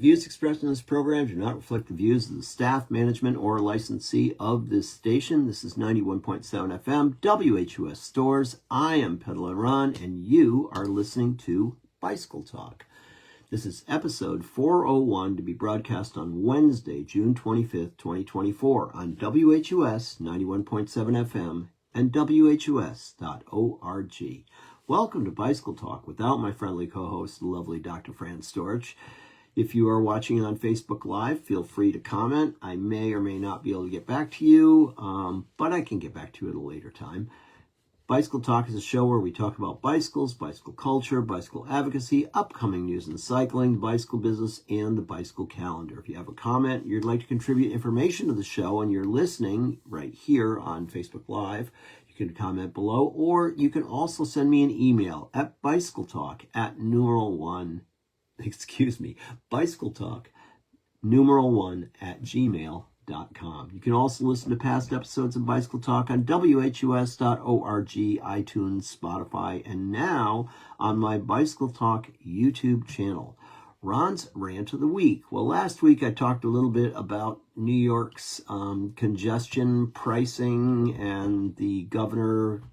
views expressed in this program do not reflect the views of the staff, management, or licensee of this station. This is 91.7 FM, WHUS Stores. I am Peddler Ron, and you are listening to Bicycle Talk. This is episode 401 to be broadcast on Wednesday, June 25th, 2024 on WHUS 91.7 FM and WHUS.org. Welcome to Bicycle Talk without my friendly co-host, the lovely Dr. Fran Storch. If you are watching on Facebook Live, feel free to comment. I may or may not be able to get back to you, but I can get back to you at a later time. Bicycle Talk is a show where we talk about bicycles, bicycle culture, bicycle advocacy, upcoming news in cycling, the bicycle business, and the bicycle calendar. If you have a comment, you'd like to contribute information to the show, and you're listening right here on Facebook Live, you can comment below, or you can also send me an email at bicycletalk@gmail.com. You can also listen to past episodes of Bicycle Talk on WHUS.org, iTunes, Spotify, and now on my Bicycle Talk YouTube channel. Ron's Rant of the Week. Well, last week I talked a little bit about New York's congestion pricing, and the governor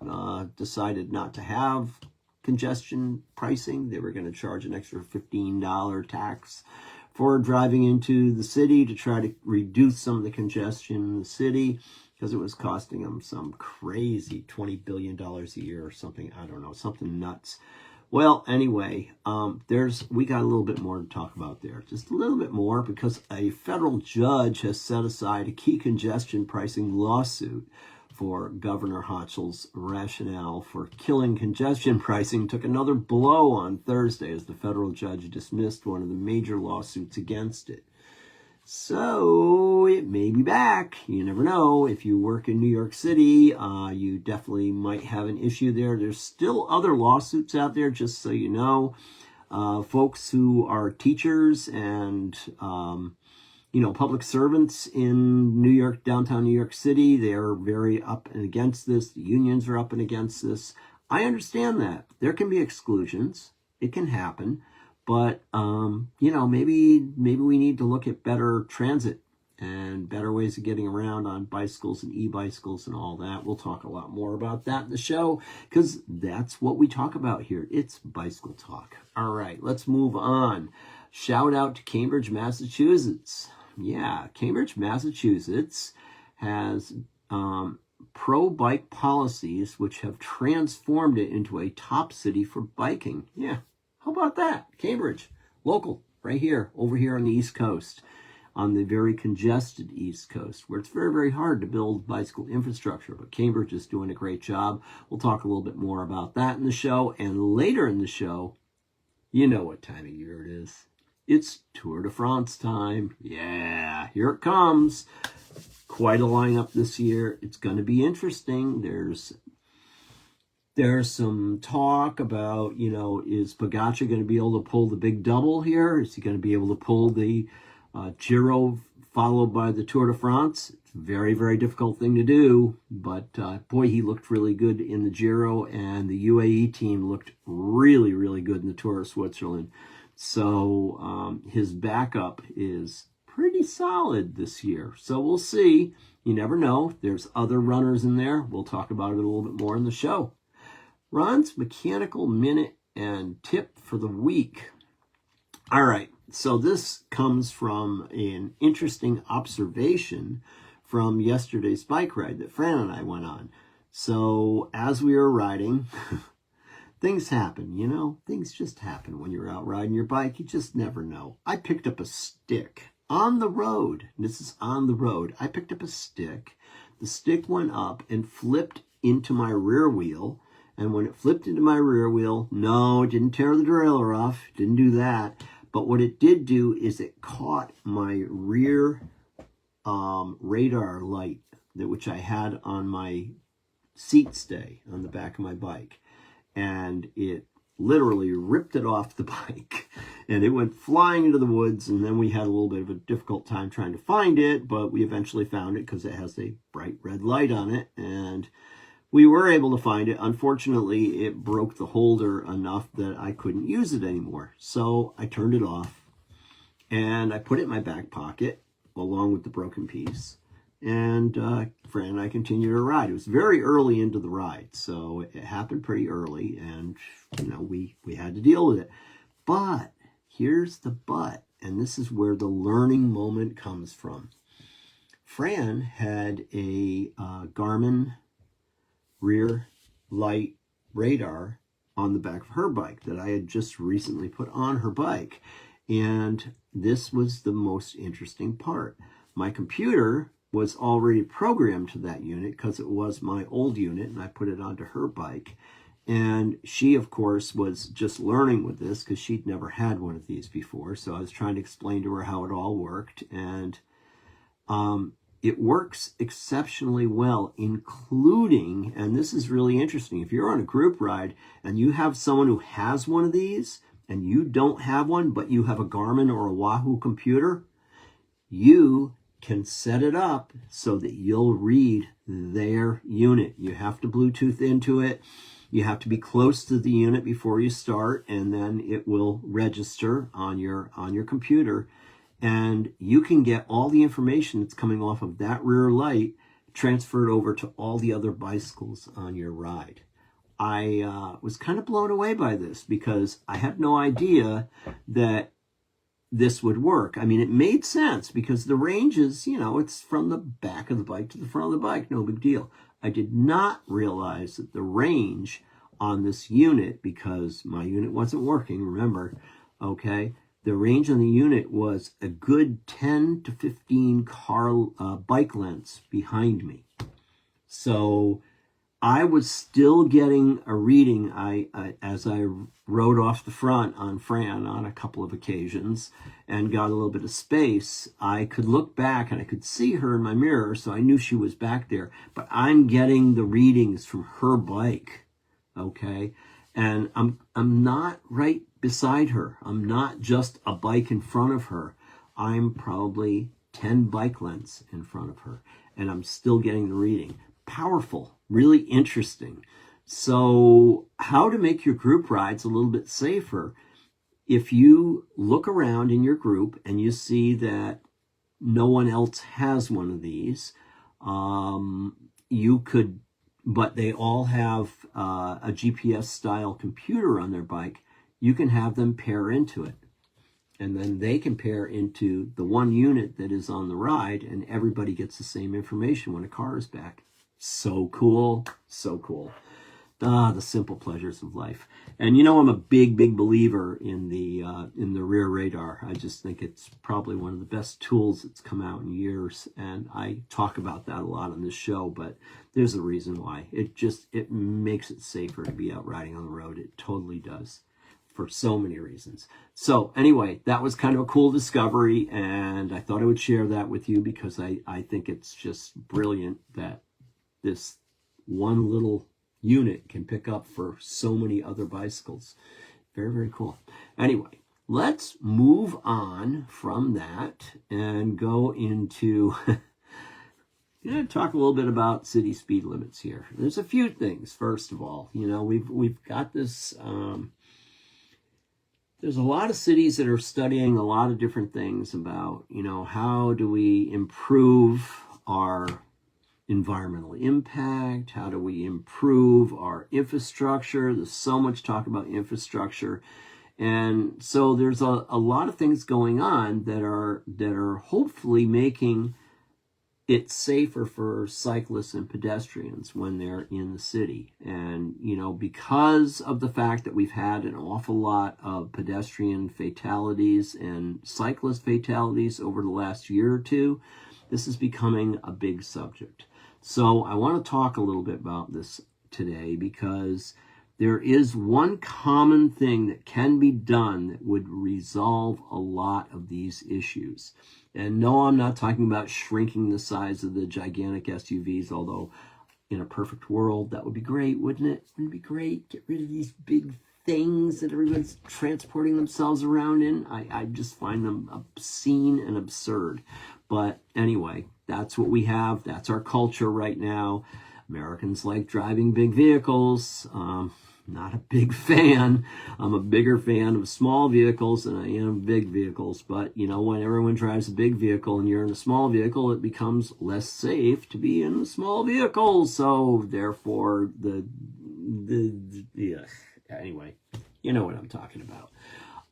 decided not to have congestion pricing. They were going to charge an extra $15 tax for driving into the city to try to reduce some of the congestion in the city, because it was costing them some crazy $20 billion a year or something. I don't know, something nuts. Well, anyway, we got a little bit more to talk about there. Just a little bit more, because a federal judge has set aside a key congestion pricing lawsuit for Governor Hochul's rationale for killing congestion pricing took another blow on Thursday as the federal judge dismissed one of the major lawsuits against it. So it may be back. You never know. If you work in New York City, you definitely might have an issue there. There's still other lawsuits out there, just so you know. Folks who are teachers and public servants in New York, downtown New York City, they're very up and against this. The unions are up and against this. I understand that. There can be exclusions. It can happen. But, maybe we need to look at better transit and better ways of getting around on bicycles and e-bicycles and all that. We'll talk a lot more about that in the show, because that's what we talk about here. It's Bicycle Talk. All right, let's move on. Shout out to Cambridge, Massachusetts. Yeah, Cambridge, Massachusetts has pro-bike policies which have transformed it into a top city for biking. Yeah. How about that? Cambridge, local, right here, over here on the East Coast, on the very congested East Coast, where it's very, very hard to build bicycle infrastructure. But Cambridge is doing a great job. We'll talk a little bit more about that in the show. And later in the show, you know what time of year it is. It's Tour de France time. Yeah, here it comes. Quite a lineup this year. It's going to be interesting. There's some talk about, is Pogacar going to be able to pull the big double here? Is he going to be able to pull the Giro followed by the Tour de France? It's a very, very difficult thing to do. But, boy, he looked really good in the Giro, and the UAE team looked really, really good in the Tour of Switzerland. So his backup is pretty solid this year. So we'll see. You never know. There's other runners in there. We'll talk about it a little bit more in the show. Ron's Mechanical Minute and Tip for the week. All right, so this comes from an interesting observation from yesterday's bike ride that Fran and I went on. So as we were riding, things happen, Things just happen when you're out riding your bike. You just never know. I picked up a stick on the road. This is on the road. I picked up a stick. The stick went up and flipped into my rear wheel. And when it flipped into my rear wheel, no, it didn't tear the derailleur off. Didn't do that. But what it did do is it caught my rear radar light, which I had on my seat stay on the back of my bike. And it literally ripped it off the bike. And it went flying into the woods. And then we had a little bit of a difficult time trying to find it. But we eventually found it because it has a bright red light on it. And we were able to find it. Unfortunately, it broke the holder enough that I couldn't use it anymore. So I turned it off And I put it in my back pocket along with the broken piece. And Fran and I continued to ride. It was very early into the ride, so it happened pretty early, and we had to deal with it. But here's the but, and this is where the learning moment comes from. Fran had a Garmin rear light radar on the back of her bike that I had just recently put on her bike. And this was the most interesting part. My computer was already programmed to that unit because it was my old unit, and I put it onto her bike. And she, of course, was just learning with this because she'd never had one of these before. So I was trying to explain to her how it all worked. And it works exceptionally well, including, and this is really interesting, if you're on a group ride and you have someone who has one of these and you don't have one, but you have a Garmin or a Wahoo computer, you can set it up so that you'll read their unit. You have to Bluetooth into it. You have to be close to the unit before you start, and then it will register on your computer. And you can get all the information that's coming off of that rear light transferred over to all the other bicycles on your ride. I was kind of blown away by this because I had no idea that this would work. I mean, it made sense because the range is, it's from the back of the bike to the front of the bike, no big deal. I did not realize that the range on this unit, because my unit wasn't working, remember, okay, the range on the unit was a good 10 to 15 bike lengths behind me. So I was still getting a reading as I rode off the front on Fran on a couple of occasions and got a little bit of space. I could look back and I could see her in my mirror, so I knew she was back there. But I'm getting the readings from her bike, okay? And I'm not right beside her. I'm not just a bike in front of her. I'm probably 10 bike lengths in front of her, and I'm still getting the reading. Powerful, really interesting. So how to make your group rides a little bit safer. If you look around in your group and you see that no one else has one of these, you could, but they all have a GPS style computer on their bike, you can have them pair into it. And then they can pair into the one unit that is on the ride, and everybody gets the same information when a car is back. So cool, so cool. The simple pleasures of life. And I'm a big believer in the rear radar. I just think it's probably one of the best tools that's come out in years, and I talk about that a lot on this show, but there's a reason why. It makes it safer to be out riding on the road. It totally does, for so many reasons. So anyway, that was kind of a cool discovery, and I thought I would share that with you because I think it's just brilliant that this one little unit can pick up for so many other bicycles. Very, very cool. Anyway, let's move on from that and go into talk a little bit about city speed limits here. There's a few things. First of all, we've got this. There's a lot of cities that are studying a lot of different things about how do we improve our environmental impact? How do we improve our infrastructure? There's so much talk about infrastructure. And so there's a lot of things going on that are hopefully making it safer for cyclists and pedestrians when they're in the city. And, because of the fact that we've had an awful lot of pedestrian fatalities and cyclist fatalities over the last year or two, this is becoming a big subject. So I want to talk a little bit about this today because there is one common thing that can be done that would resolve a lot of these issues. And no, I'm not talking about shrinking the size of the gigantic SUVs, although in a perfect world, that would be great, wouldn't it? Wouldn't it be great? Get rid of these big things that everyone's transporting themselves around in. I just find them obscene and absurd. But anyway, that's what we have. That's our culture right now. Americans like driving big vehicles. not a big fan. I'm a bigger fan of small vehicles than I am big vehicles. But, you know, when everyone drives a big vehicle and you're in a small vehicle, it becomes less safe to be in a small vehicle. So therefore, yeah, anyway, you know what I'm talking about.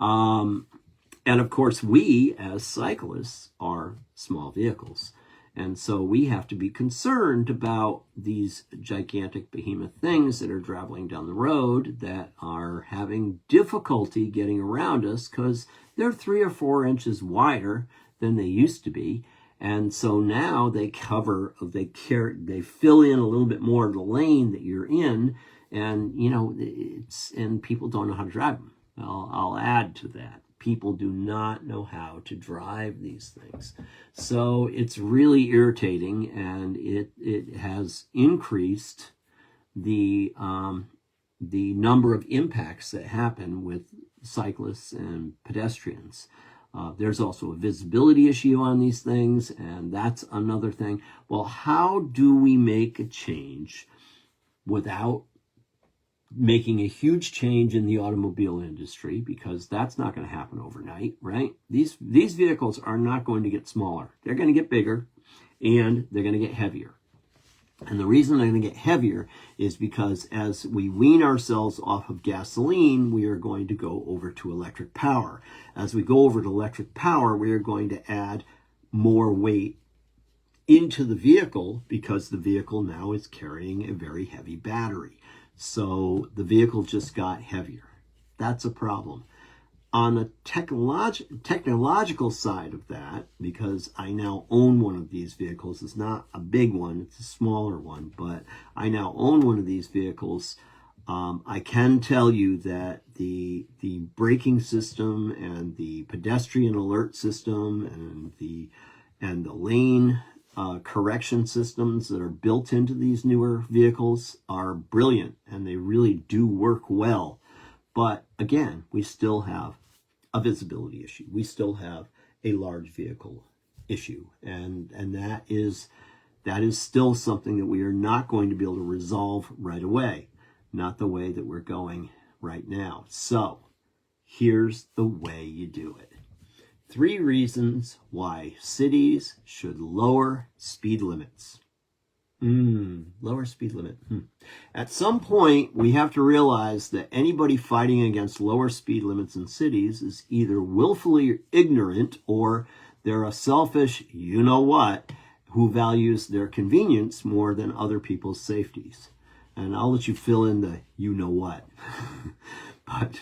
And of course, we as cyclists are small vehicles. And so we have to be concerned about these gigantic behemoth things that are traveling down the road that are having difficulty getting around us because they're 3 or 4 inches wider than they used to be. And so now they fill in a little bit more of the lane that you're in. And, you know, and people don't know how to drive them. I'll add to that. People do not know how to drive these things. So it's really irritating, and it has increased the number of impacts that happen with cyclists and pedestrians. There's also a visibility issue on these things, and that's another thing. Well, how do we make a change without making a huge change in the automobile industry, because that's not going to happen overnight, right? These vehicles are not going to get smaller. They're going to get bigger, and they're going to get heavier. And the reason they're going to get heavier is because as we wean ourselves off of gasoline, we are going to go over to electric power. As we go over to electric power, we are going to add more weight into the vehicle because the vehicle now is carrying a very heavy battery. So the vehicle just got heavier. That's a problem. On the technological side of that, because I now own one of these vehicles, it's not a big one, it's a smaller one, but I now own one of these vehicles. I can tell you that the braking system and the pedestrian alert system and the lane correction systems that are built into these newer vehicles are brilliant, and they really do work well. But again, we still have a visibility issue. We still have a large vehicle issue, and that is still something that we are not going to be able to resolve right away, not the way that we're going right now. So here's the way you do it. 3 reasons why cities should lower speed limits. Lower speed limit. At some point, we have to realize that anybody fighting against lower speed limits in cities is either willfully ignorant or they're a selfish you-know-what who values their convenience more than other people's safeties. And I'll let you fill in the you-know-what. But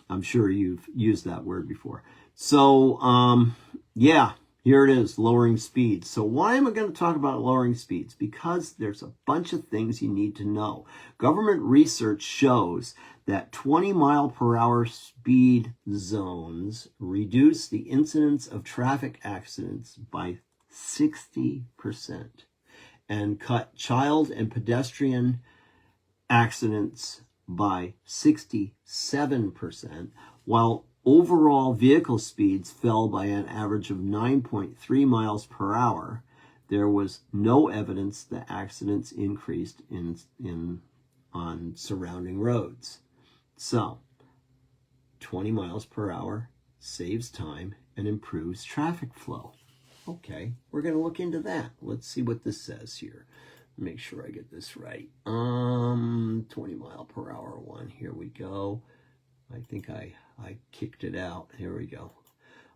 I'm sure you've used that word before. So, yeah, here it is, lowering speeds. So why am I going to talk about lowering speeds? Because there's a bunch of things you need to know. Government research shows that 20 mile per hour speed zones reduce the incidence of traffic accidents by 60% and cut child and pedestrian accidents by 67%, while overall vehicle speeds fell by an average of 9.3 miles per hour. There was no evidence that accidents increased on surrounding roads. So, 20 miles per hour saves time and improves traffic flow. Okay, we're going to look into that. Let's see what this says here. Make sure I get this right. 20 mile per hour one. Here we go. I think I kicked it out. Here we go.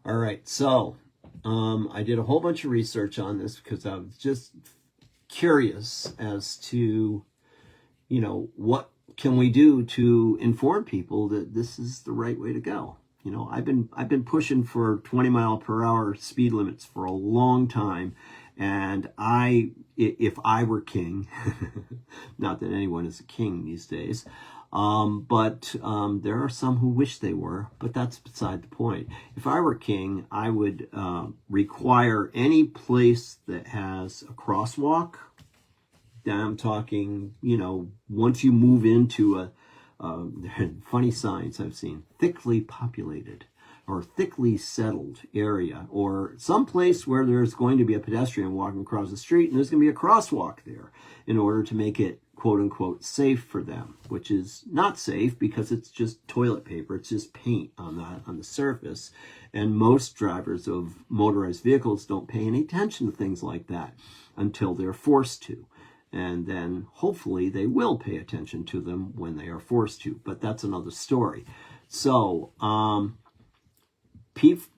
All right, so I did a whole bunch of research on this because I was just curious as to, you know, what can we do to inform people that this is the right way to go. You know, I've been pushing for 20 mile per hour speed limits for a long time, and if I were king, not that anyone is a king these days, but there are some who wish they were, but that's beside the point. If I were king, I would require any place that has a crosswalk. I'm talking, you know, once you move into funny signs I've seen, thickly populated or thickly settled area, or some place where there's going to be a pedestrian walking across the street and there's going to be a crosswalk there in order to make it quote unquote safe for them, which is not safe because it's just toilet paper. It's just paint on the surface. And most drivers of motorized vehicles don't pay any attention to things like that until they're forced to. And then hopefully they will pay attention to them when they are forced to. But that's another story. So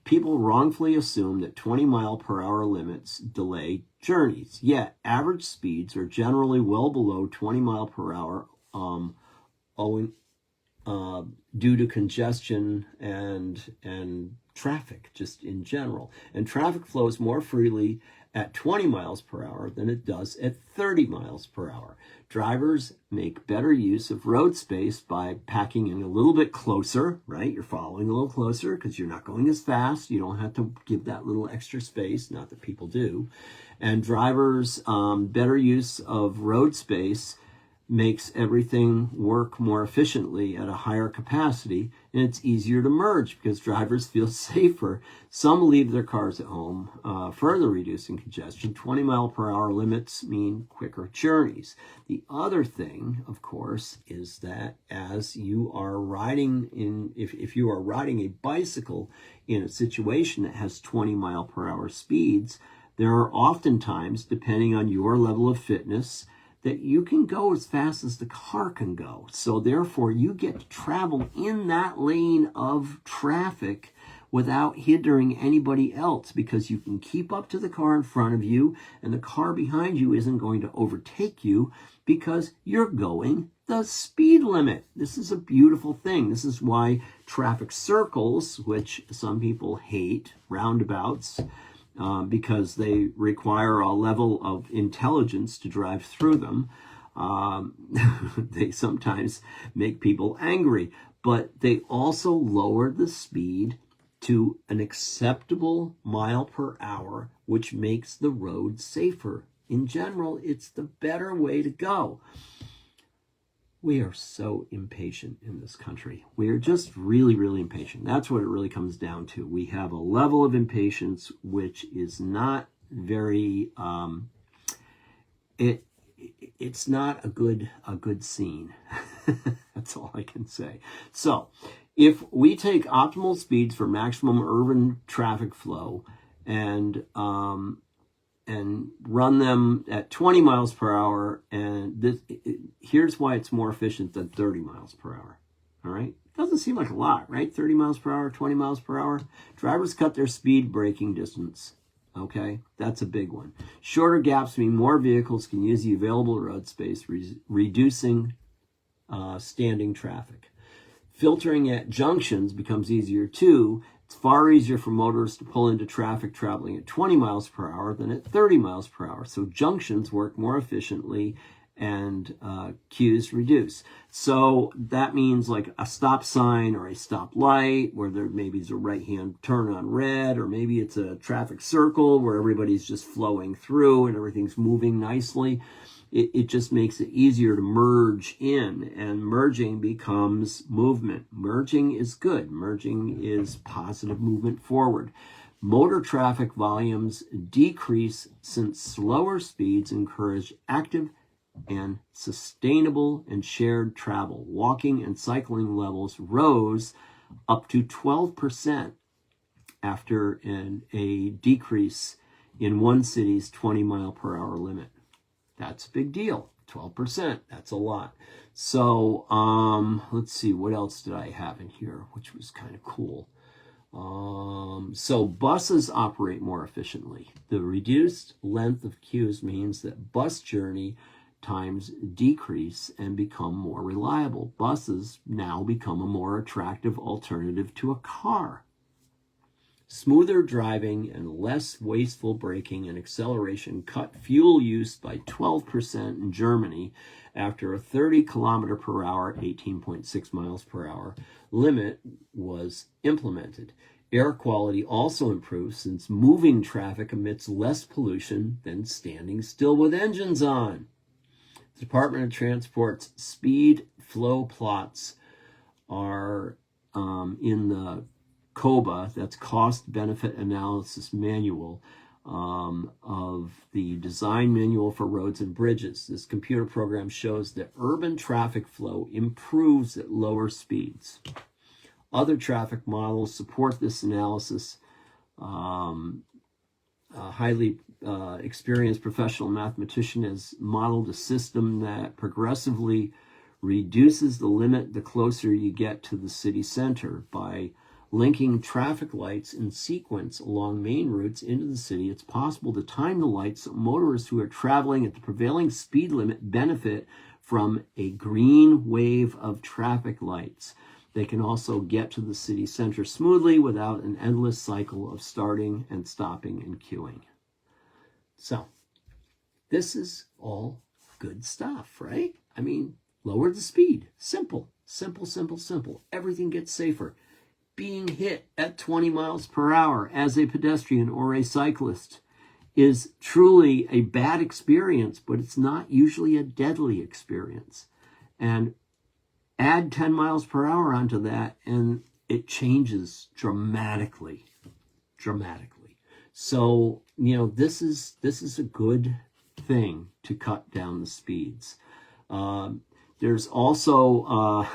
people wrongfully assume that 20-mile-per-hour limits delay journeys. Yet average speeds are generally well below 20 mile per hour due to congestion and traffic just in general. And traffic flows more freely at 20 miles per hour than it does at 30 miles per hour. Drivers make better use of road space by packing in a little bit closer, right? You're following a little closer because you're not going as fast. You don't have to give that little extra space, not that people do. And drivers' better use of road space makes everything work more efficiently at a higher capacity, and it's easier to merge because drivers feel safer. Some leave their cars at home, further reducing congestion. 20 mile per hour limits mean quicker journeys. The other thing, of course, is that as you are riding if you are riding a bicycle in a situation that has 20 mile per hour speeds, there are oftentimes, depending on your level of fitness, that you can go as fast as the car can go. So therefore, you get to travel in that lane of traffic without hindering anybody else because you can keep up to the car in front of you and the car behind you isn't going to overtake you because you're going the speed limit. This is a beautiful thing. This is why traffic circles, which some people hate, roundabouts, because they require a level of intelligence to drive through them. They sometimes make people angry, but they also lower the speed to an acceptable mile per hour, which makes the road safer. In general, it's the better way to go. We are so impatient in this country. We are just really, really impatient. That's what it really comes down to. We have a level of impatience which is not very, it's not a good scene. That's all I can say. So if we take optimal speeds for maximum urban traffic flow and run them at 20 miles per hour, and here's why it's more efficient than 30 miles per hour. All right? Doesn't seem like a lot, right? 30 miles per hour, 20 miles per hour. Drivers cut their speed braking distance. Okay? That's a big one. Shorter gaps mean more vehicles can use the available road space, reducing standing traffic. Filtering at junctions becomes easier too. It's far easier for motorists to pull into traffic traveling at 20 miles per hour than at 30 miles per hour. So junctions work more efficiently and queues reduce. So that means like a stop sign or a stop light where there maybe is a right-hand turn on red, or maybe it's a traffic circle where everybody's just flowing through and everything's moving nicely. It just makes it easier to merge in, and merging becomes movement. Merging is good. Merging is positive movement forward. Motor traffic volumes decrease since slower speeds encourage active and sustainable and shared travel. Walking and cycling levels rose up to 12% after a decrease in one city's 20 mile per hour limit. That's a big deal. 12%. That's a lot. So let's see. What else did I have in here, which was kind of cool? So buses operate more efficiently. The reduced length of queues means that bus journey times decrease and become more reliable. Buses now become a more attractive alternative to a car. Smoother driving and less wasteful braking and acceleration cut fuel use by 12% in Germany after a 30 kilometer per hour, 18.6 miles per hour limit was implemented. Air quality also improves since moving traffic emits less pollution than standing still with engines on. The Department of Transport's speed flow plots are in the COBA, that's Cost Benefit Analysis Manual, of the Design Manual for Roads and Bridges. This computer program shows that urban traffic flow improves at lower speeds. Other traffic models support this analysis. A highly experienced professional mathematician has modeled a system that progressively reduces the limit the closer you get to the city center. By linking traffic lights in sequence along main routes into the city, it's possible to time the lights so motorists who are traveling at the prevailing speed limit benefit from a green wave of traffic lights. They can also get to the city center smoothly without an endless cycle of starting and stopping and queuing. So, this is all good stuff, right? I mean, lower the speed. Simple, simple, simple, simple. Everything gets safer. Being hit at 20 miles per hour as a pedestrian or a cyclist is truly a bad experience, but it's not usually a deadly experience. And add 10 miles per hour onto that, and it changes dramatically. So, this is a good thing to cut down the speeds. There's also,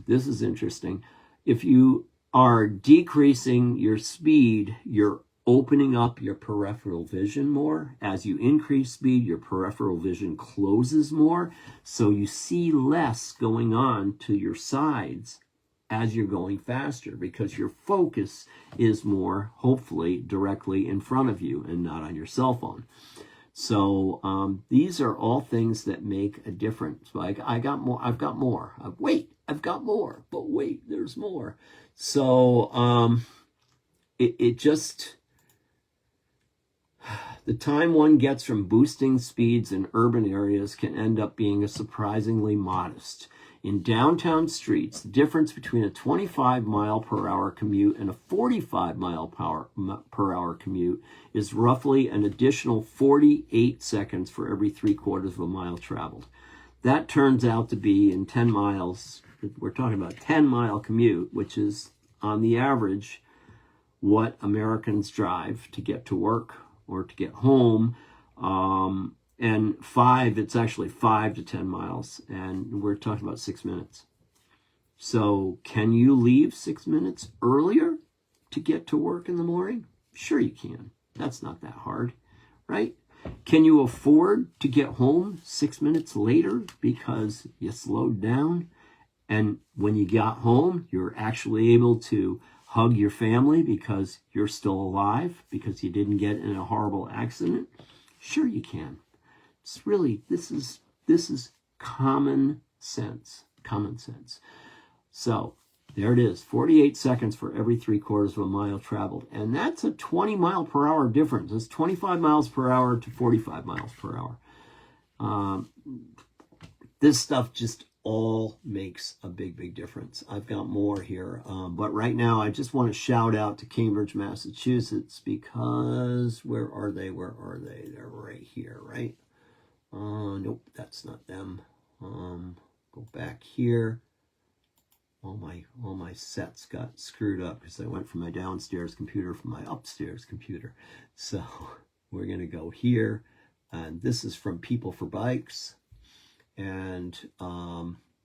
this is interesting. If you are decreasing your speed, you're opening up your peripheral vision more. As you increase speed, your peripheral vision closes more, so you see less going on to your sides as you're going faster, because your focus is more, hopefully, directly in front of you and not on your cell phone. So these are all things that make a difference. Like, I've got more. I've got more, but wait, there's more. So it just, the time one gets from boosting speeds in urban areas can end up being surprisingly modest. In downtown streets, the difference between a 25 mile per hour commute and a 45 mile per hour commute is roughly an additional 48 seconds for every 3/4 of a mile traveled. That turns out to be, in 10 miles, we're talking about a 10-mile commute, which is on the average what Americans drive to get to work or to get home. And it's actually 5 to 10 miles, and we're talking about 6 minutes. So can you leave 6 minutes earlier to get to work in the morning? Sure you can. That's not that hard, right? Can you afford to get home 6 minutes later because you slowed down? And when you got home, you're actually able to hug your family because you're still alive, because you didn't get in a horrible accident? Sure you can. It's really, this is common sense. So there it is, 48 seconds for every 3/4 of a mile traveled. And that's a 20 mile per hour difference. It's 25 miles per hour to 45 miles per hour. This stuff just all makes a big difference. I've got more here. But right now, I just want to shout out to Cambridge, Massachusetts, because where are they? They're right here, right? Nope, that's not them. Go back here. All my sets got screwed up because I went from my downstairs computer from my upstairs computer. So we're going to go here. And this is from People for Bikes. And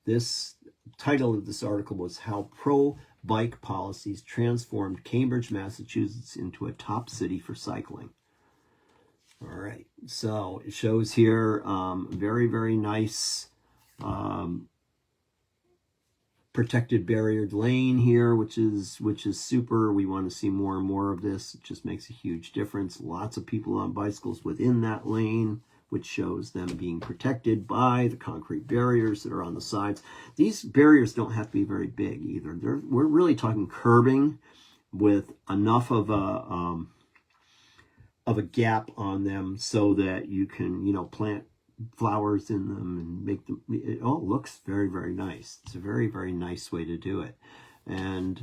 this title of this article was How Pro-Bike Policies Transformed Cambridge, Massachusetts into a Top City for Cycling. All right, so it shows here very nice protected barriered lane here, which is super. We want to see more and more of this. It just makes a huge difference. Lots of people on bicycles within that lane, which shows them being protected by the concrete barriers that are on the sides. These barriers don't have to be very big either. We're really talking curbing with enough of a gap on them so that you can, plant flowers in them and make them, it all looks very nice. It's a very nice way to do it. And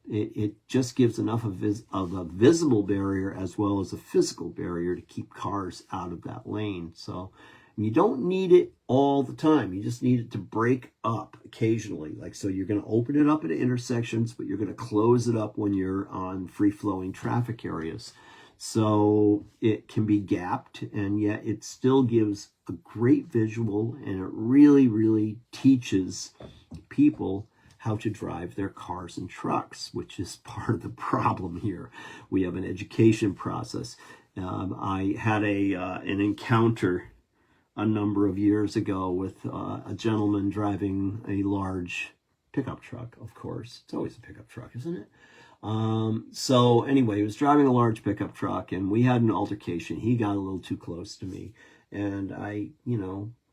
it just gives enough of a visible barrier as well as a physical barrier to keep cars out of that lane. So you don't need it all the time. You just need it to break up occasionally. So you're going to open it up at intersections, but you're going to close it up when you're on free-flowing traffic areas. So it can be gapped, and yet it still gives a great visual, and it really, really teaches people how to drive their cars and trucks, which is part of the problem here. We have an education process. I had an encounter a number of years ago with a gentleman driving a large pickup truck, of course. It's always a pickup truck, isn't it? So anyway, he was driving a large pickup truck, and we had an altercation. He got a little too close to me, and I,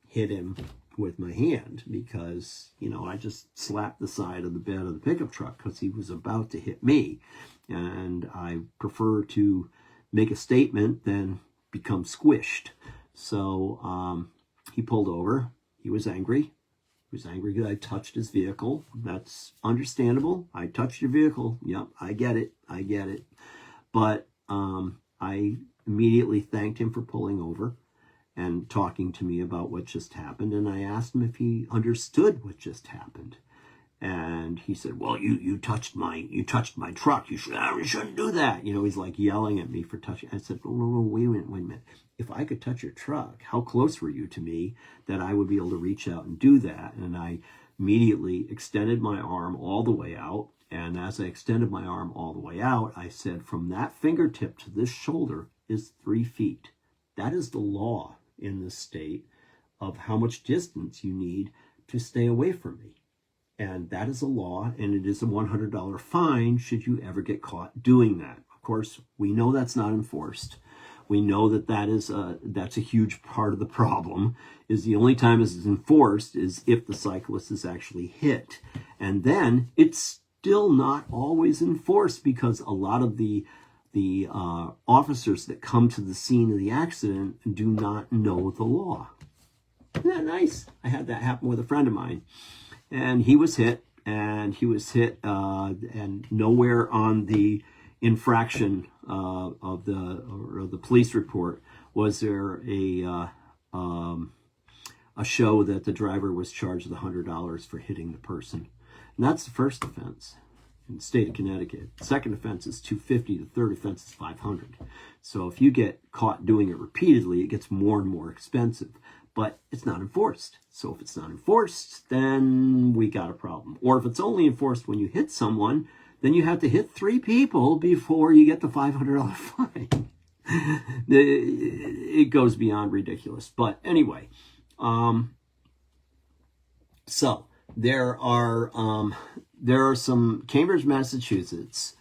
hit him with my hand because, I just slapped the side of the bed of the pickup truck because he was about to hit me. And I prefer to make a statement than become squished. So he pulled over. He was angry. He was angry because I touched his vehicle. That's understandable. I touched your vehicle. Yep, I get it. I get it. But I immediately thanked him for pulling over and talking to me about what just happened. And I asked him if he understood what just happened. And he said, well, you touched my truck. You shouldn't do that. He's like yelling at me for touching. I said, no, wait a minute. If I could touch your truck, how close were you to me that I would be able to reach out and do that? And I immediately extended my arm all the way out. And as I extended my arm all the way out, I said, from that fingertip to this shoulder is 3 feet. That is the law in this state of how much distance you need to stay away from me. And that is a law, and it is a $100 fine should you ever get caught doing that. Of course, we know that's not enforced. We know that that's a huge part of the problem, is the only time it's enforced is if the cyclist is actually hit. And then it's still not always enforced because a lot of the officers that come to the scene of the accident do not know the law. Isn't that nice? I had that happen with a friend of mine. And he was hit, and nowhere on the infraction of the police report was there a show that the driver was charged with $100 for hitting the person. And that's the first offense in the state of Connecticut. The second offense is $250. The third offense is $500. So if you get caught doing it repeatedly, it gets more and more expensive. But it's not enforced. So if it's not enforced, then we got a problem. Or if it's only enforced when you hit someone, then you have to hit 3 people before you get the $500 fine. It goes beyond ridiculous. But anyway, so there are some. Cambridge, Massachusetts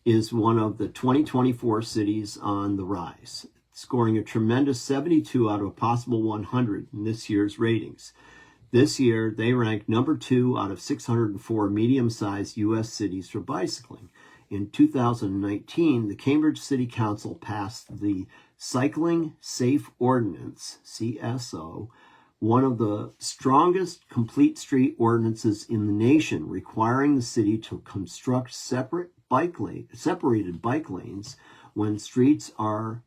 is one of the 2024 cities on the rise, scoring a tremendous 72 out of a possible 100 in this year's ratings. This year, they ranked number 2 out of 604 medium-sized U.S. cities for bicycling. In 2019, the Cambridge City Council passed the Cycling Safe Ordinance, CSO, one of the strongest complete street ordinances in the nation, requiring the city to construct separated bike lanes when streets are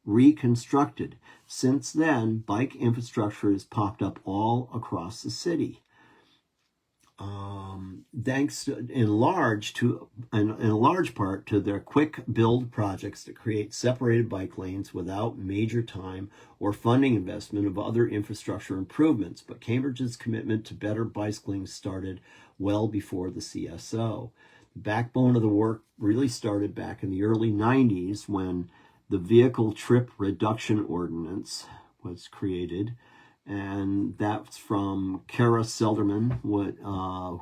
reconstructed. Since then, bike infrastructure has popped up all across the city. Thanks in large part to their quick build projects that create separated bike lanes without major time or funding investment of other infrastructure improvements. But Cambridge's commitment to better bicycling started well before the CSO. The backbone of the work really started back in the early 90s when the Vehicle Trip Reduction Ordinance was created, and that's from Kara Selderman,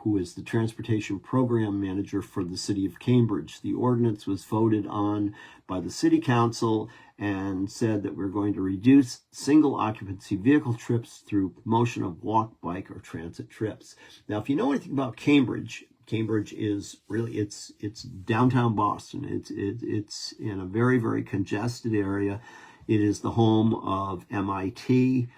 who is the Transportation Program Manager for the City of Cambridge. The ordinance was voted on by the City Council and said that we're going to reduce single occupancy vehicle trips through promotion of walk, bike, or transit trips. Now, if you know anything about Cambridge is really, it's downtown Boston. It's in a very, very congested area. It is the home of MIT,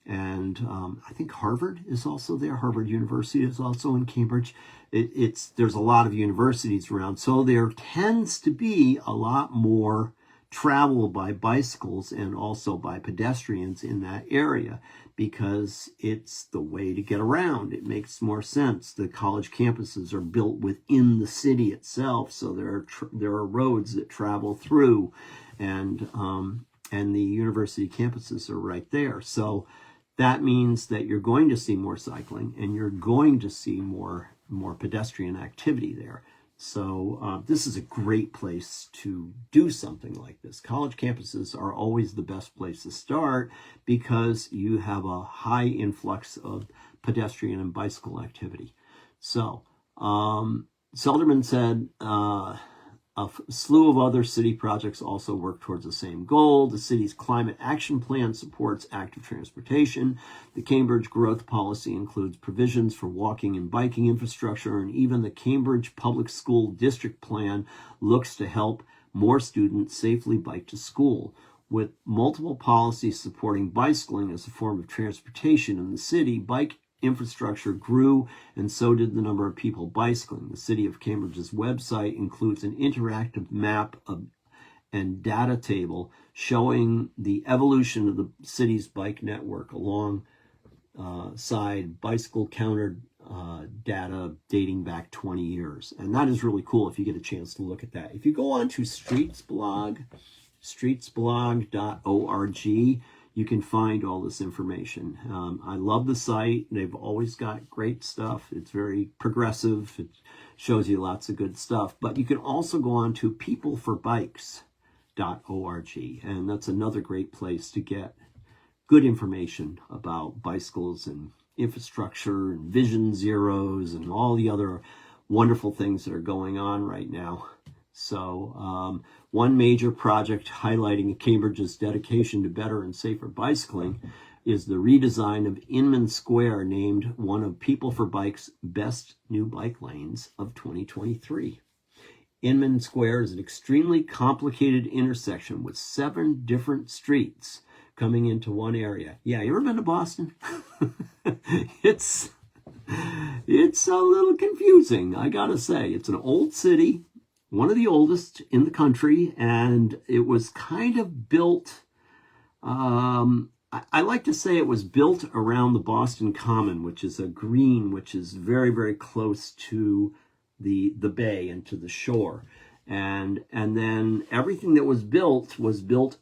and I think Harvard is also there. Harvard University is also in Cambridge. There's a lot of universities around, so there tends to be a lot more travel by bicycles and also by pedestrians in that area, because it's the way to get around. It makes more sense. The college campuses are built within the city itself, so there are roads that travel through, and the university campuses are right there. So that means that you're going to see more cycling, and you're going to see more pedestrian activity there. So this is a great place to do something like this. College campuses are always the best place to start because you have a high influx of pedestrian and bicycle activity. So Selderman said, a slew of other city projects also work towards the same goal. The city's climate action plan supports active transportation. The Cambridge growth policy includes provisions for walking and biking infrastructure, and even the Cambridge Public School District Plan looks to help more students safely bike to school. With multiple policies supporting bicycling as a form of transportation in the city, bike infrastructure grew, and so did the number of people bicycling. The City of Cambridge's website includes an interactive map and data table showing the evolution of the city's bike network alongside bicycle counter data dating back 20 years. And that is really cool if you get a chance to look at that. If you go on to streetsblog.org, you can find all this information. I love the site. They've always got great stuff. It's very progressive. It shows you lots of good stuff. But you can also go on to peopleforbikes.org, and that's another great place to get good information about bicycles and infrastructure and Vision Zeros and all the other wonderful things that are going on right now. So one major project highlighting Cambridge's dedication to better and safer bicycling is the redesign of Inman Square, named one of People for Bike's best new bike lanes of 2023. Inman Square is an extremely complicated intersection with 7 different streets coming into one area. Yeah, you ever been to Boston? It's a little confusing, I gotta say. It's an old city, one of the oldest in the country, and it was kind of built, I like to say it was built around the Boston Common, which is a green, which is very, very close to the bay and to the shore. And then everything that was built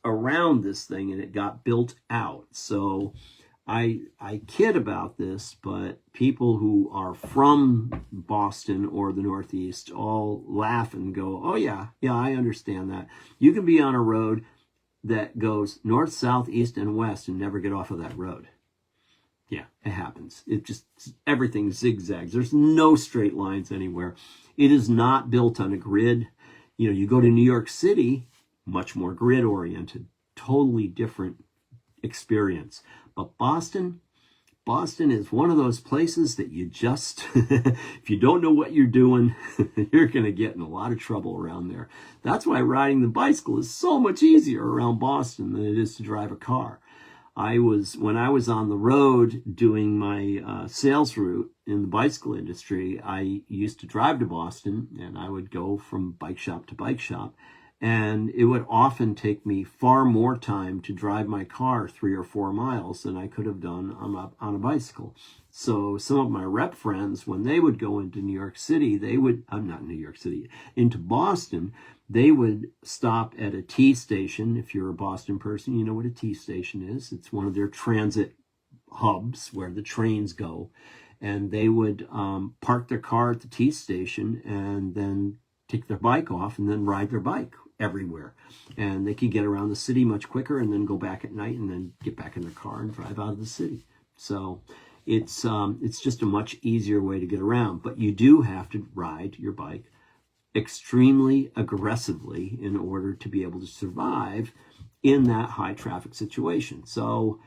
around this thing, and it got built out. So I kid about this, but people who are from Boston or the Northeast all laugh and go, oh yeah, I understand that. You can be on a road that goes north, south, east, and west and never get off of that road. Yeah, it happens. Everything zigzags. There's no straight lines anywhere. It is not built on a grid. You know, you go to New York City, much more grid oriented, totally different experience. But Boston is one of those places that you just, if you don't know what you're doing, you're going to get in a lot of trouble around there. That's why riding the bicycle is so much easier around Boston than it is to drive a car. When I was on the road doing my sales route in the bicycle industry, I used to drive to Boston, and I would go from bike shop to bike shop. And it would often take me far more time to drive my car 3 or 4 miles than I could have done on a bicycle. So some of my rep friends, when they would go into New York City, into Boston, they would stop at a T station. If you're a Boston person, you know what a T station is. It's one of their transit hubs where the trains go. And they would park their car at the T station and then take their bike off and then ride their bike everywhere. And they could get around the city much quicker and then go back at night and then get back in their car and drive out of the city. So it's just a much easier way to get around. But you do have to ride your bike extremely aggressively in order to be able to survive in that high traffic situation. So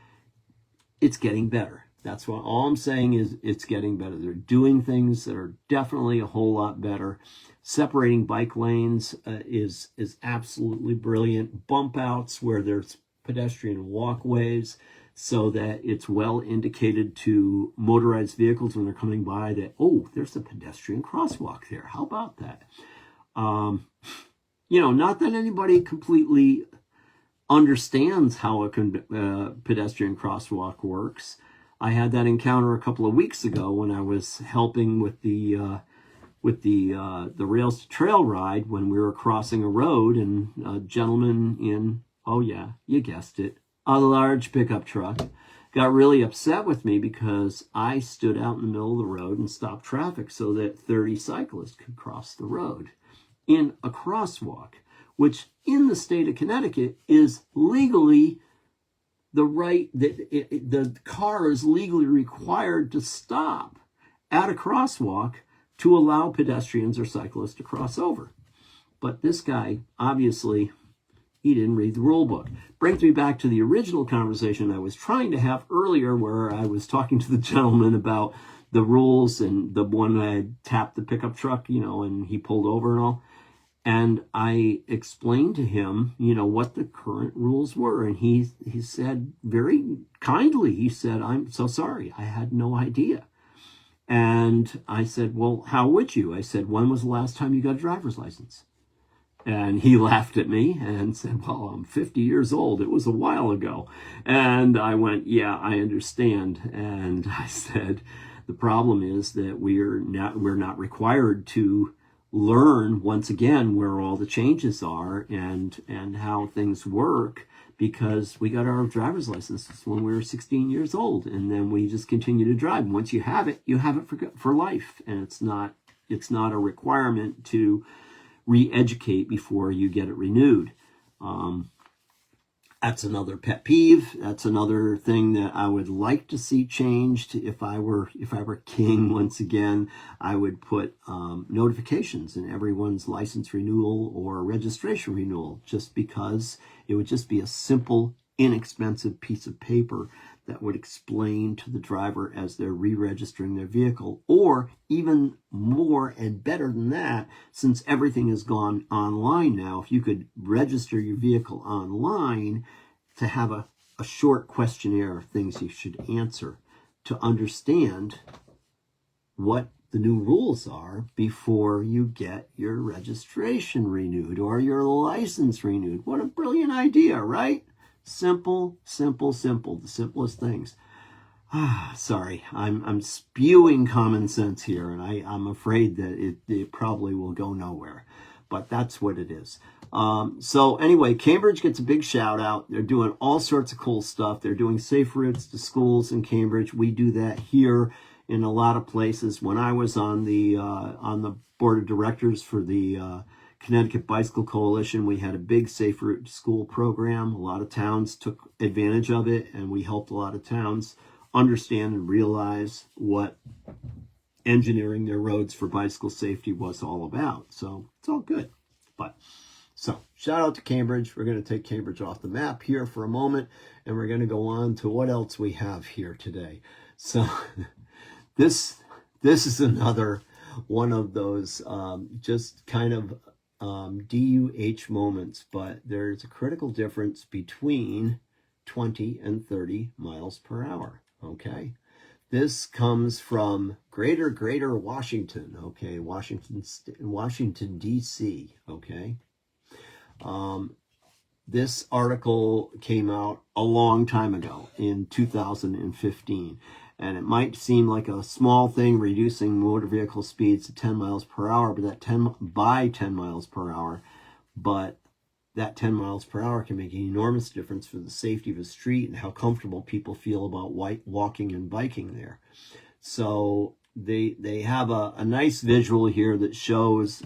it's getting better. That's what all I'm saying is it's getting better. They're doing things that are definitely a whole lot better. Separating bike lanes is absolutely brilliant. Bump outs where there's pedestrian walkways so that it's well indicated to motorized vehicles when they're coming by that, oh, there's a pedestrian crosswalk there. How about that? Not that anybody completely understands how a pedestrian crosswalk works. I had that encounter a couple of weeks ago when I was helping with the Rails to Trail ride when we were crossing a road, and a gentleman in, oh yeah, you guessed it, a large pickup truck got really upset with me because I stood out in the middle of the road and stopped traffic so that 30 cyclists could cross the road in a crosswalk, which in the state of Connecticut is legally the car is legally required to stop at a crosswalk to allow pedestrians or cyclists to cross over. But this guy, obviously, he didn't read the rule book. Brings me back to the original conversation I was trying to have earlier, where I was talking to the gentleman about the rules, and the one I tapped the pickup truck, and he pulled over and all. And I explained to him, what the current rules were. And he said very kindly, he said, "I'm so sorry. I had no idea." And I said, "Well, how would you?" I said, "When was the last time you got a driver's license?" And he laughed at me and said, "Well, I'm 50 years old. It was a while ago." And I went, "Yeah, I understand." And I said, "The problem is that we're not required to learn once again where all the changes are and how things work, because we got our driver's licenses when we were 16 years old, and then we just continue to drive. And once you have it for life, and it's not a requirement to re-educate before you get it renewed." That's another pet peeve. That's another thing that I would like to see changed. If I were king, once again, I would put notifications in everyone's license renewal or registration renewal, just because it would just be a simple, inexpensive piece of paper that would explain to the driver as they're re-registering their vehicle. Or even more and better than that, since everything has gone online now, if you could register your vehicle online, to have a short questionnaire of things you should answer to understand what the new rules are before you get your registration renewed or your license renewed. What a brilliant idea, right? Simple, simple, simple. The simplest things. Sorry, I'm spewing common sense here, and I'm afraid that it probably will go nowhere. But that's what it is. So anyway, Cambridge gets a big shout out. They're doing all sorts of cool stuff. They're doing safe routes to schools in Cambridge. We do that here in a lot of places. When I was on the board of directors for the Connecticut Bicycle Coalition, we had a big safe route to school program. A lot of towns took advantage of it, and we helped a lot of towns understand and realize what engineering their roads for bicycle safety was all about. So it's all good. So shout out to Cambridge. We're going to take Cambridge off the map here for a moment, and we're going to go on to what else we have here today. So this is another one of those just kind of DUH moments, but there's a critical difference between 20 and 30 miles per hour. Okay. This comes from Greater Washington, okay, Washington, D.C., okay. This article came out a long time ago in 2015, and it might seem like a small thing, reducing motor vehicle speeds to 10 miles per hour, but that 10 miles per hour, but that 10 miles per hour can make an enormous difference for the safety of a street and how comfortable people feel about walking and biking there. So they have a nice visual here that shows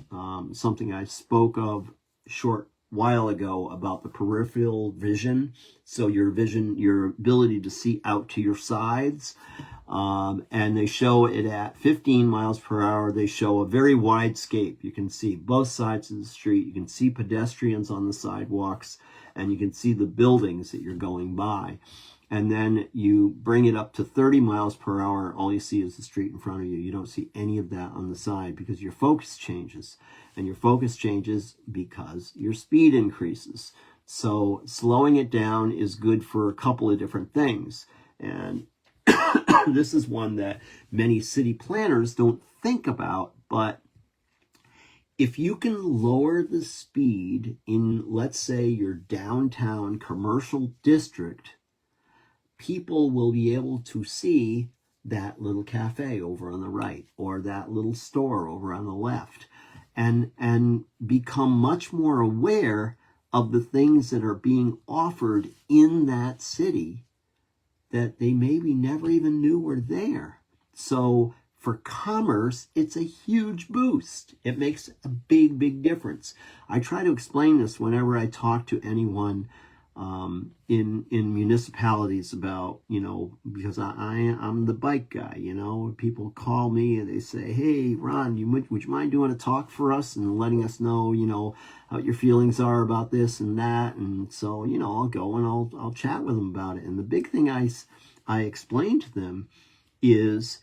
something I spoke of a short while ago about the peripheral vision. So your ability to see out to your sides. And they show it at 15 miles per hour. They show a very wide scape. You can see both sides of the street. You can see pedestrians on the sidewalks, and you can see the buildings that you're going by. And then you bring it up to 30 miles per hour. All you see is the street in front of you. You don't see any of that on the side because your focus changes. And your focus changes because your speed increases. So slowing it down is good for a couple of different things. And this is one that many city planners don't think about, but if you can lower the speed in, let's say, your downtown commercial district, people will be able to see that little cafe over on the right or that little store over on the left, and become much more aware of the things that are being offered in that city that they maybe never even knew were there. So for commerce, it's a huge boost. It makes a big, big difference. I try to explain this whenever I talk to anyone in municipalities about, because I'm the bike guy, people call me and they say, hey, Ron, would you mind doing a talk for us and letting us know, how your feelings are about this and that. And so, I'll go and I'll chat with them about it. And the big thing I explain to them is,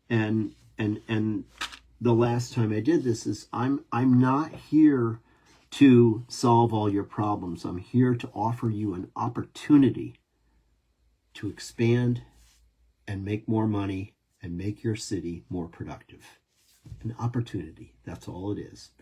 and the last time I did this is, I'm not here to solve all your problems. I'm here to offer you an opportunity to expand and make more money and make your city more productive. An opportunity. That's all it is.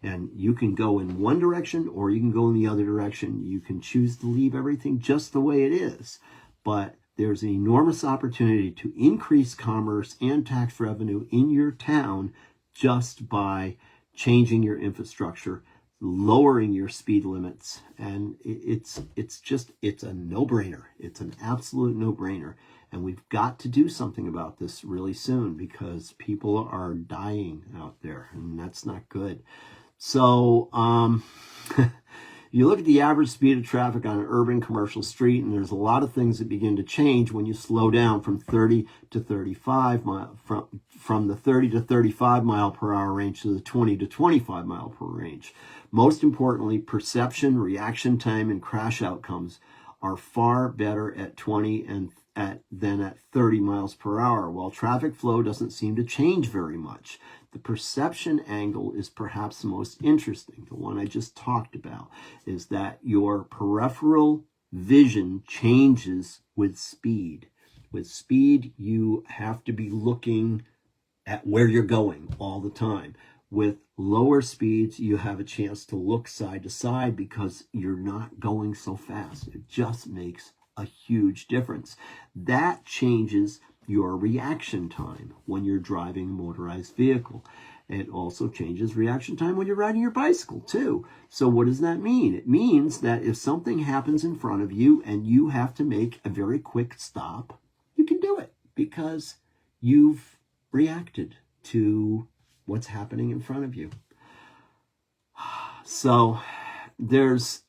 And you can go in one direction or you can go in the other direction. You can choose to leave everything just the way it is. But there's an enormous opportunity to increase commerce and tax revenue in your town just by changing your infrastructure, lowering your speed limits. And it's a no-brainer. It's an absolute no-brainer. And we've got to do something about this really soon because people are dying out there, and that's not good. So you look at the average speed of traffic on an urban commercial street, and there's a lot of things that begin to change when you slow down from 30 to 35 from the 30 to 35 mile per hour range to the 20 to 25 mile per range. Most importantly, perception, reaction time, and crash outcomes are far better at 20 than at 30 miles per hour. While traffic flow doesn't seem to change very much, the perception angle is perhaps the most interesting. The one I just talked about is that your peripheral vision changes with speed. With speed, you have to be looking at where you're going all the time. With lower speeds, you have a chance to look side to side because you're not going so fast. It just makes a huge difference. That changes your reaction time when you're driving a motorized vehicle. It also changes reaction time when you're riding your bicycle too. So what does that mean? It means that if something happens in front of you and you have to make a very quick stop, you can do it because you've reacted to what's happening in front of you. So there's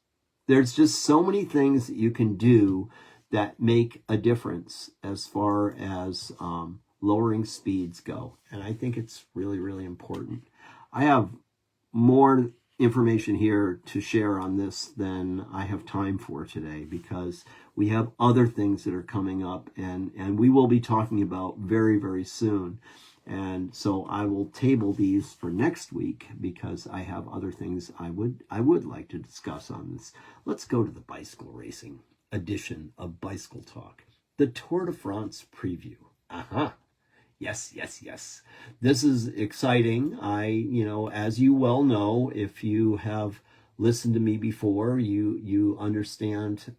just so many things that you can do that make a difference as far as lowering speeds go. And I think it's really, really important. I have more information here to share on this than I have time for today because we have other things that are coming up and we will be talking about very, very soon. And so I will table these for next week because I have other things I would like to discuss on this. Let's go to the bicycle racing edition of Bicycle Talk, the Tour de France preview. Yes. This is exciting. As you well know, if you have listened to me before, you understand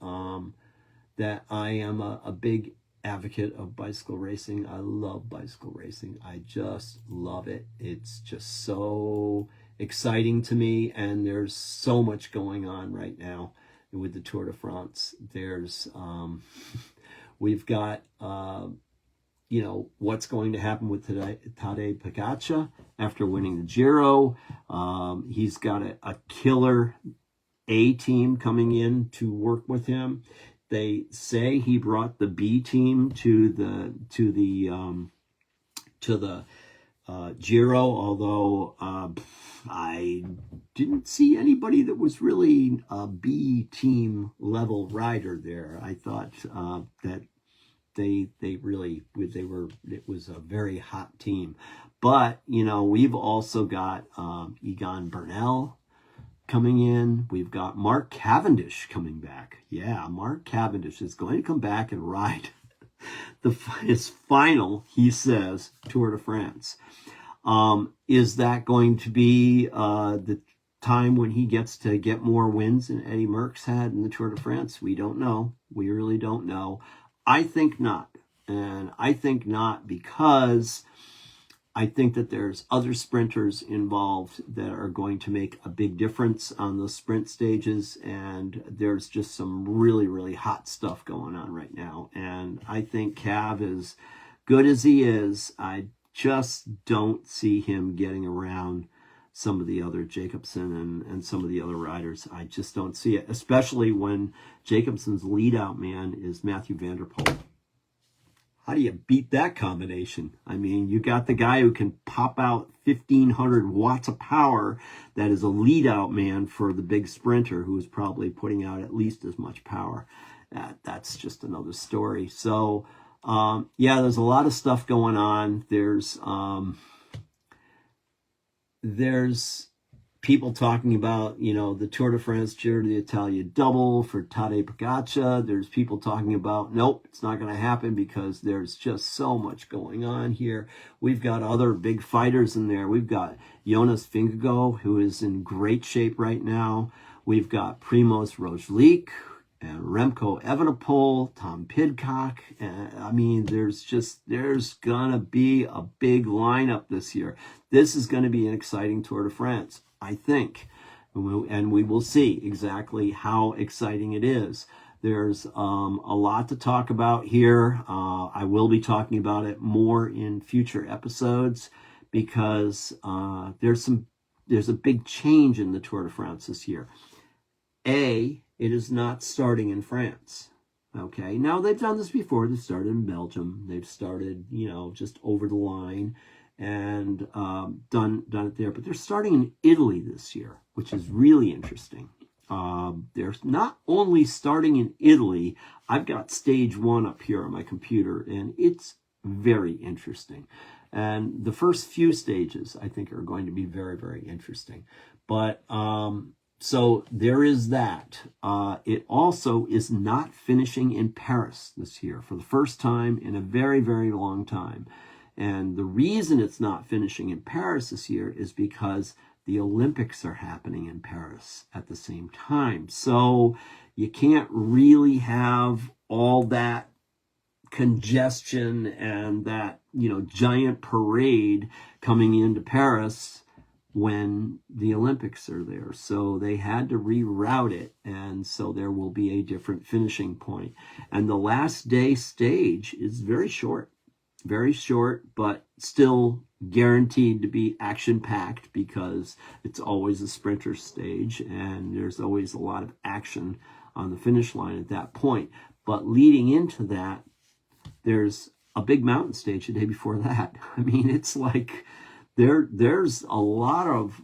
that I am a big advocate of bicycle racing. I love bicycle racing. I just love it. It's just so exciting to me, and there's so much going on right now with the Tour de France. There's we've got what's going to happen with Tadej Pogačar after winning the Giro. He's got a killer A team coming in to work with him. They say he brought the B team to the Giro, although I didn't see anybody that was really a B team level rider there. I thought that it was a very hot team. But we've also got Egan Bernal coming in. We've got Mark Cavendish coming back. Yeah, Mark Cavendish is going to come back and ride his final, he says, Tour de France. Is that going to be the time when he gets to get more wins than Eddie Merckx had in the Tour de France? We don't know. We really don't know. I think not. And I think not because I think that there's other sprinters involved that are going to make a big difference on those sprint stages. And there's just some really, really hot stuff going on right now. And I think Cav, as good as he is, I just don't see him getting around some of the other Jacobsen and some of the other riders. I just don't see it, especially when Jacobsen's lead out man is Matthew van der Poel. How do you beat that combination? I mean, you got the guy who can pop out 1,500 watts of power that is a lead out man for the big sprinter who is probably putting out at least as much power. That's just another story. So, yeah, there's a lot of stuff going on. There's people talking about, the Tour de France Giro d'Italia double for Tadej Pogačar. There's people talking about, nope, it's not going to happen because there's just so much going on here. We've got other big fighters in there. We've got Jonas Vingegaard, who is in great shape right now. We've got Primož Roglič and Remco Evenepoel, Tom Pidcock. I mean, there's going to be a big lineup this year. This is going to be an exciting Tour de France, I think. And we will see exactly how exciting it is. There's a lot to talk about here. I will be talking about it more in future episodes because there's a big change in the Tour de France this year. It is not starting in France. Okay, now they've done this before. They've started in Belgium. They've started, just over the line and done it there. But they're starting in Italy this year, which is really interesting. They're not only starting in Italy. I've got stage 1 up here on my computer, and it's very interesting. And the first few stages, I think, are going to be very, very interesting. But so there is that. It also is not finishing in Paris this year for the first time in a very, very long time. And the reason it's not finishing in Paris this year is because the Olympics are happening in Paris at the same time. So you can't really have all that congestion and that, giant parade coming into Paris when the Olympics are there. So they had to reroute it, and so there will be a different finishing point. And the last day stage is very short, but still guaranteed to be action-packed because it's always a sprinter stage, and there's always a lot of action on the finish line at that point. But leading into that, there's a big mountain stage the day before that. I mean, it's like there's a lot of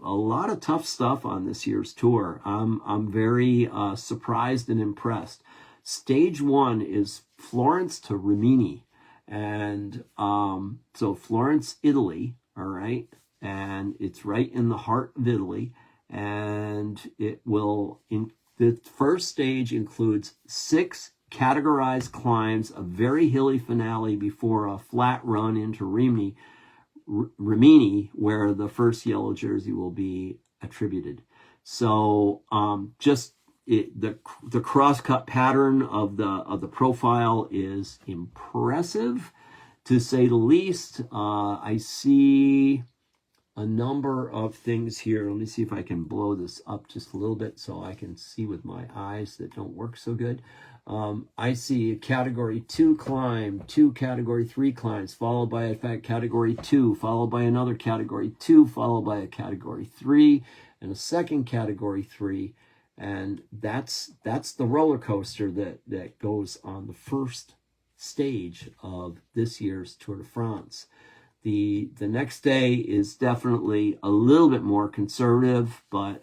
tough stuff on this year's tour. I'm very surprised and impressed. Stage 1 is Florence to Rimini, and so Florence, Italy, all right, and it's right in the heart of Italy, and the first stage includes 6 categorized climbs, a very hilly finale before a flat run into Rimini, where the first yellow jersey will be attributed. So the cross-cut pattern of the profile is impressive, to say the least. I see a number of things here. Let me see if I can blow this up just a little bit so I can see with my eyes that don't work so good. I see a category 2 climb, 2 category 3 climbs, followed by a category 2, followed by another category 2, followed by a category 3, and a second category 3. And that's the roller coaster that goes on the first stage of this year's Tour de France. The next day is definitely a little bit more conservative, but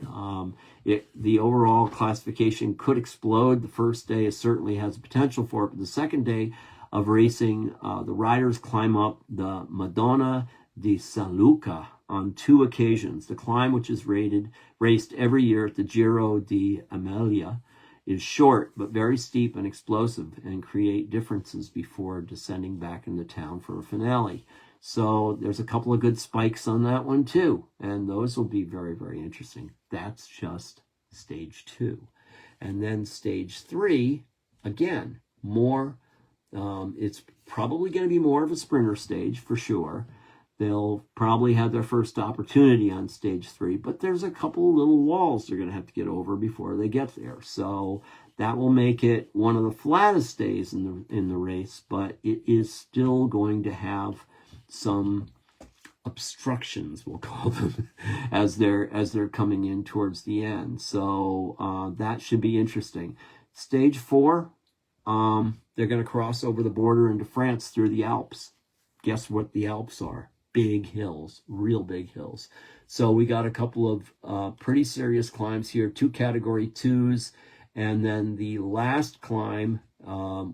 the overall classification could explode. The first day certainly has the potential for it, but the second day of racing, the riders climb up the Madonna di San Luca on 2 occasions. The climb, which is raced every year at the Giro d'Emilia, is short but very steep and explosive and create differences before descending back into town for a finale. So there's a couple of good spikes on that one too. And those will be very, very interesting. That's just stage 2. And then stage 3, again, more, it's probably going to be more of a sprinter stage for sure. They'll probably have their first opportunity on stage 3, but there's a couple of little walls they're going to have to get over before they get there. So that will make it one of the flattest days in the race, but it is still going to have some obstructions, we'll call them, as they're coming in towards the end. So that should be interesting. Stage 4, they're going to cross over the border into France through the Alps. Guess what the Alps are? Big hills, real big hills. So we got a couple of pretty serious climbs here, 2 category 2s, and then the last climb,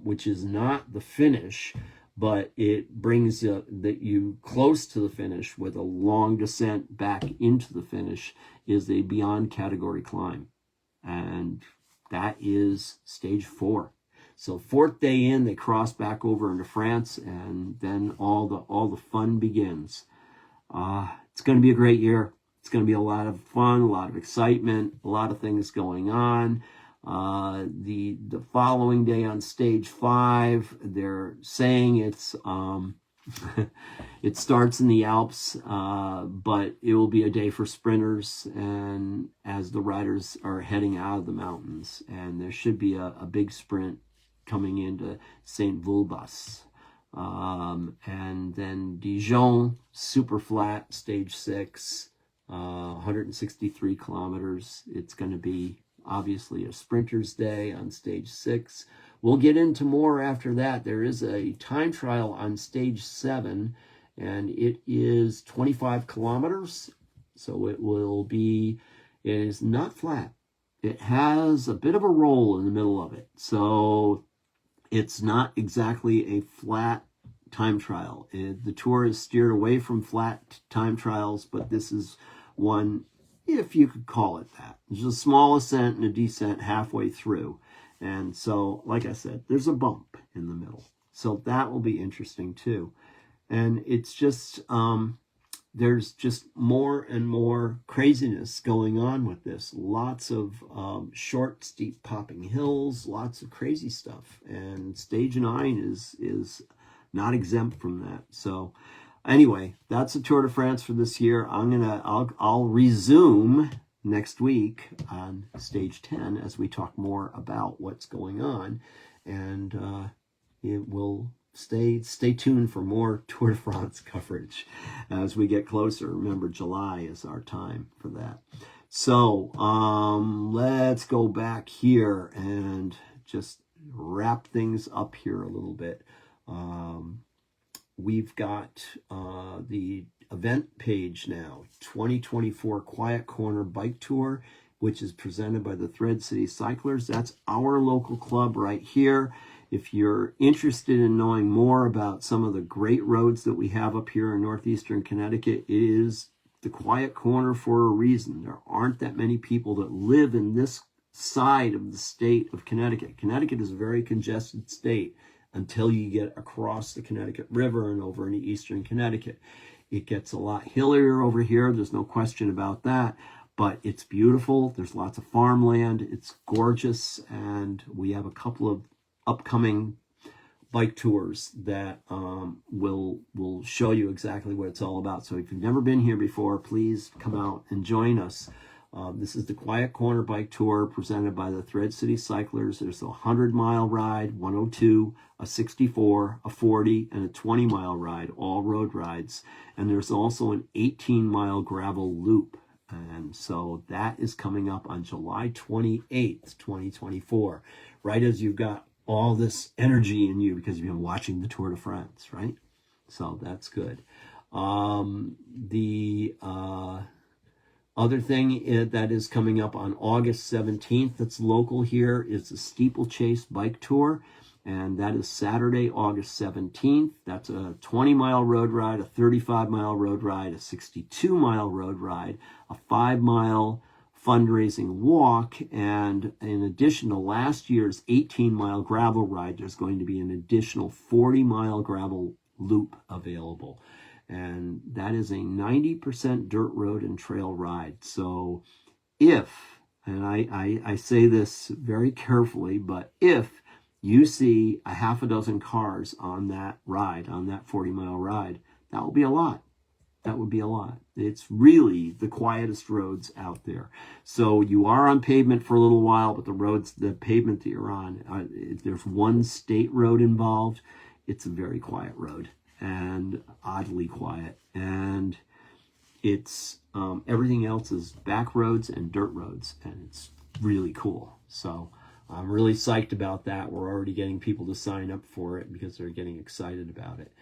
which is not the finish, but it brings you close to the finish with a long descent back into the finish, is a beyond category climb. And that is stage 4. So 4th day in, they cross back over into France, and then all the fun begins. It's going to be a great year. It's going to be a lot of fun, a lot of excitement, a lot of things going on. The following day on stage 5, they're saying it's it starts in the Alps, but it will be a day for sprinters, and as the riders are heading out of the mountains, and there should be a big sprint coming into St. Vulbas. And then Dijon, super flat, stage 6, 163 kilometers. It's going to be obviously a sprinter's day on stage 6. We'll get into more after that. There is a time trial on stage 7, and it is 25 kilometers. So it is not flat. It has a bit of a roll in the middle of it. So it's not exactly a flat time trial. The tour is steered away from flat time trials, but this is one, if you could call it that. There's a small ascent and a descent halfway through. And so, like I said, there's a bump in the middle. So that will be interesting too. And it's just, there's just more and more craziness going on with this. Lots of short, steep popping hills, lots of crazy stuff. And stage 9 is not exempt from that. So anyway, that's the Tour de France for this year. I'll resume next week on stage 10 as we talk more about what's going on, and it will stay tuned for more Tour de France coverage as we get closer. Remember, July is our time for that. So let's go back here and just wrap things up here a little bit. We've got the event page now, 2024 Quiet Corner Bike Tour, which is presented by the Thread City Cyclers. That's our local club right here. If you're interested in knowing more about some of the great roads that we have up here in northeastern Connecticut, it is the Quiet Corner for a reason. There aren't that many people that live in this side of the state of Connecticut. Connecticut is a very congested state until you get across the Connecticut River and over into eastern Connecticut. It gets a lot hillier over here. There's no question about that. But it's beautiful. There's lots of farmland. It's gorgeous. And we have a couple of upcoming bike tours that will show you exactly what it's all about. So if you've never been here before, please come out and join us. This is the Quiet Corner Bike Tour presented by the Thread City Cyclers. There's a 100-mile ride, 102, a 64, a 40, and a 20-mile ride, all road rides. And there's also an 18-mile gravel loop. And so that is coming up on July 28th, 2024, right as you've got all this energy in you because you've been watching the Tour de France, right? So that's good. The other thing that is coming up on August 17th that's local here is the Steeplechase Bike Tour. And that is Saturday, August 17th. That's a 20-mile road ride, a 35-mile road ride, a 62-mile road ride, a 5-mile fundraising walk, and in addition to last year's 18-mile gravel ride, there's going to be an additional 40-mile gravel loop available. And that is a 90% dirt road and trail ride. So if, and I say this very carefully, but if you see a half a dozen cars on that ride, on that 40-mile ride, that will be a lot. That would be a lot. It's really the quietest roads out there. So you are on pavement for a little while, but the pavement that you're on, if there's one state road involved, it's a very quiet road and oddly quiet. And it's everything else is back roads and dirt roads, and it's really cool. So I'm really psyched about that. We're already getting people to sign up for it because they're getting excited about it.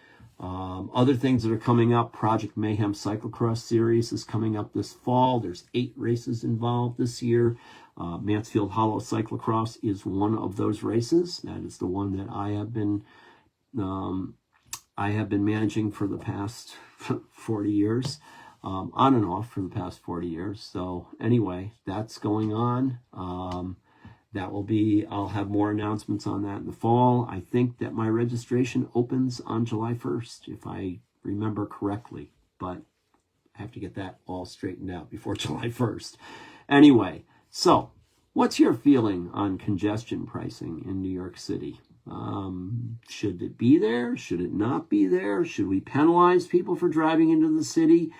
Other things that are coming up, Project Mayhem Cyclocross Series is coming up this fall. There's 8 races involved this year. Mansfield Hollow Cyclocross is one of those races. That is the one that I have been managing for the past 40 years, on and off for the past 40 years. So anyway, that's going on. I'll have more announcements on that in the fall. I think that my registration opens on July 1st, if I remember correctly, but I have to get that all straightened out before July 1st. Anyway, so what's your feeling on congestion pricing in New York City? Should it be there? Should it not be there? Should we penalize people for driving into the city?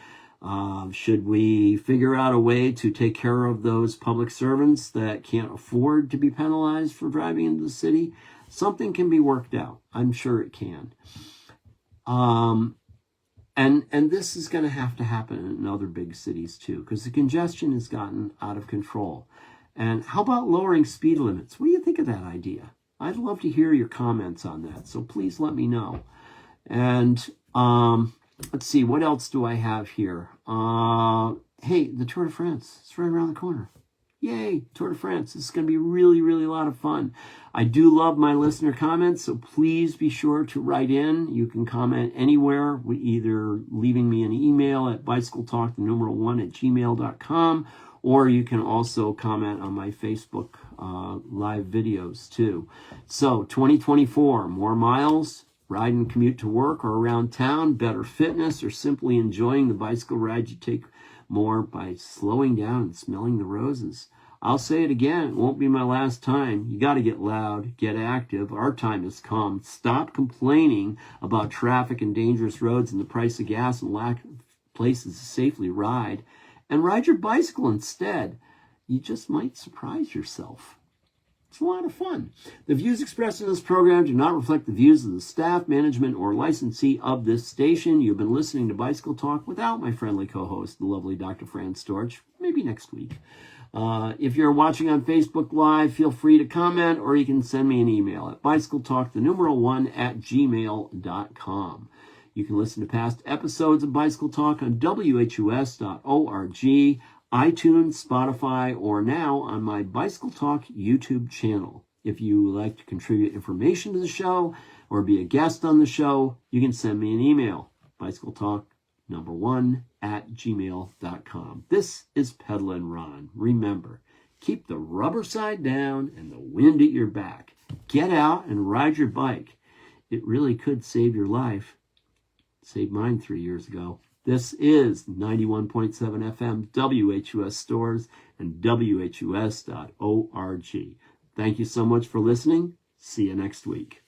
Should we figure out a way to take care of those public servants that can't afford to be penalized for driving into the city? Something can be worked out. I'm sure it can. And this is going to have to happen in other big cities too, because the congestion has gotten out of control. And how about lowering speed limits? What do you think of that idea? I'd love to hear your comments on that. So please let me know. And, let's see, what else do I have here? Hey, the Tour de France. It's right around the corner. Yay, Tour de France. This is going to be really, really a lot of fun. I do love my listener comments, so please be sure to write in. You can comment anywhere, either leaving me an email at bicycletalk1@gmail.com, or you can also comment on my Facebook live videos too. So 2024, more miles, ride and commute to work or around town, better fitness, or simply enjoying the bicycle ride you take more by slowing down and smelling the roses. I'll say it again, it won't be my last time. You got to get loud, get active. Our time has come. Stop complaining about traffic and dangerous roads and the price of gas and lack of places to safely ride, and ride your bicycle instead. You just might surprise yourself. It's a lot of fun. The views expressed in this program do not reflect the views of the staff, management, or licensee of this station. You've been listening to Bicycle Talk without my friendly co-host, the lovely Dr. Fran Storch. Maybe next week. If you're watching on Facebook Live, feel free to comment, or you can send me an email at bicycletalk1@gmail.com. You can listen to past episodes of Bicycle Talk on whus.org, iTunes, Spotify, or now on my Bicycle Talk YouTube channel. If you would like to contribute information to the show or be a guest on the show, you can send me an email, bicycletalk1@gmail.com. This is Pedalin' Ron. Remember, keep the rubber side down and the wind at your back. Get out and ride your bike. It really could save your life. Saved mine 3 years ago. This is 91.7 FM, WHUS Stores, and WHUS.org. Thank you so much for listening. See you next week.